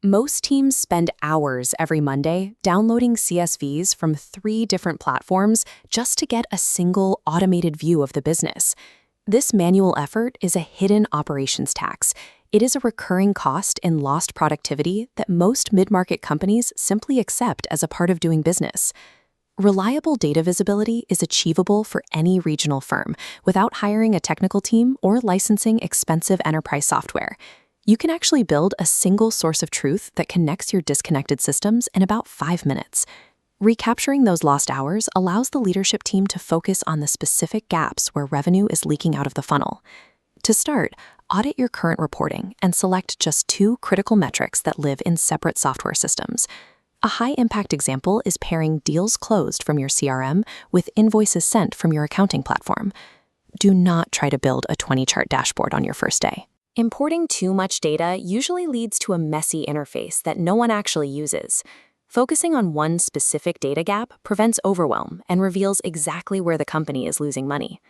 Most teams spend hours every Monday downloading CSVs from 3 different platforms just to get a single automated view of the business. This manual effort is a hidden operations tax. It is a recurring cost in lost productivity that most mid-market companies simply accept as a part of doing business. Reliable data visibility is achievable for any regional firm without hiring a technical team or licensing expensive enterprise software. You can actually build a single source of truth that connects your disconnected systems in about 5 minutes. Recapturing those lost hours allows the leadership team to focus on the specific gaps where revenue is leaking out of the funnel. To start, audit your current reporting and select just 2 critical metrics that live in separate software systems. A high-impact example is pairing deals closed from your CRM with invoices sent from your accounting platform. Do not try to build a 20-chart dashboard on your first day. Importing too much data usually leads to a messy interface that no one actually uses. Focusing on one specific data gap prevents overwhelm and reveals exactly where the company is losing money.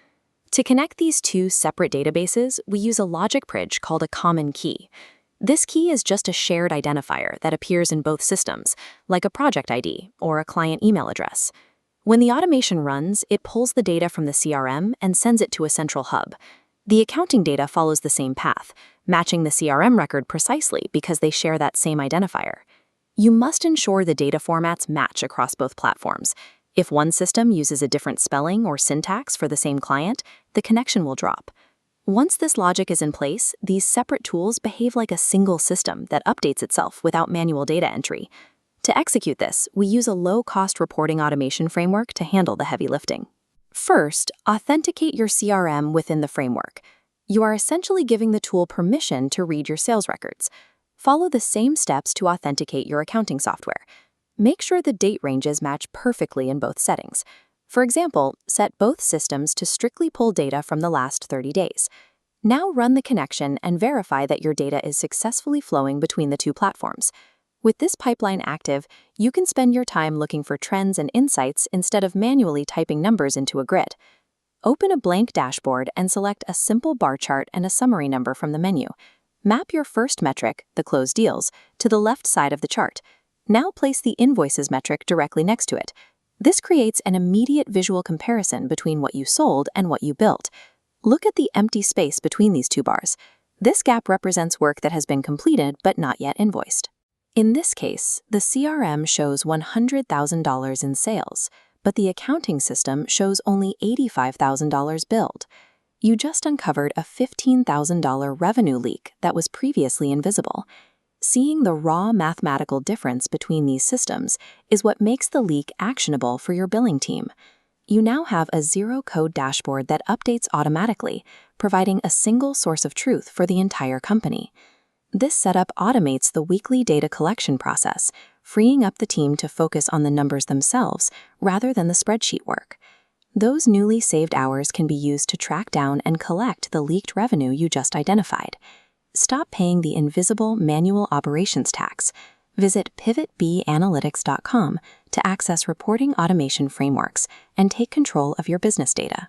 To connect these 2 separate databases, we use a logic bridge called a common key. This key is just a shared identifier that appears in both systems, like a project ID or a client email address. When the automation runs, it pulls the data from the CRM and sends it to a central hub. The accounting data follows the same path, matching the CRM record precisely because they share that same identifier. You must ensure the data formats match across both platforms. If one system uses a different spelling or syntax for the same client, the connection will drop. Once this logic is in place, these separate tools behave like a single system that updates itself without manual data entry. To execute this, we use a low-cost reporting automation framework to handle the heavy lifting. First, authenticate your CRM within the framework. You are essentially giving the tool permission to read your sales records. Follow the same steps to authenticate your accounting software. Make sure the date ranges match perfectly in both settings. For example, set both systems to strictly pull data from the last 30 days. Now run the connection and verify that your data is successfully flowing between the 2 platforms. With this pipeline active, you can spend your time looking for trends and insights instead of manually typing numbers into a grid. Open a blank dashboard and select a simple bar chart and a summary number from the menu. Map your first metric, the closed deals, to the left side of the chart. Now place the invoices metric directly next to it. This creates an immediate visual comparison between what you sold and what you built. Look at the empty space between these 2 bars. This gap represents work that has been completed but not yet invoiced. In this case, the CRM shows $100,000 in sales, but the accounting system shows only $85,000 billed. You just uncovered a $15,000 revenue leak that was previously invisible. Seeing the raw mathematical difference between these systems is what makes the leak actionable for your billing team. You now have a zero-code dashboard that updates automatically, providing a single source of truth for the entire company. This setup automates the weekly data collection process, freeing up the team to focus on the numbers themselves rather than the spreadsheet work. Those newly saved hours can be used to track down and collect the leaked revenue you just identified. Stop paying the invisible manual operations tax. Visit pivotbanalytics.com to access reporting automation frameworks and take control of your business data.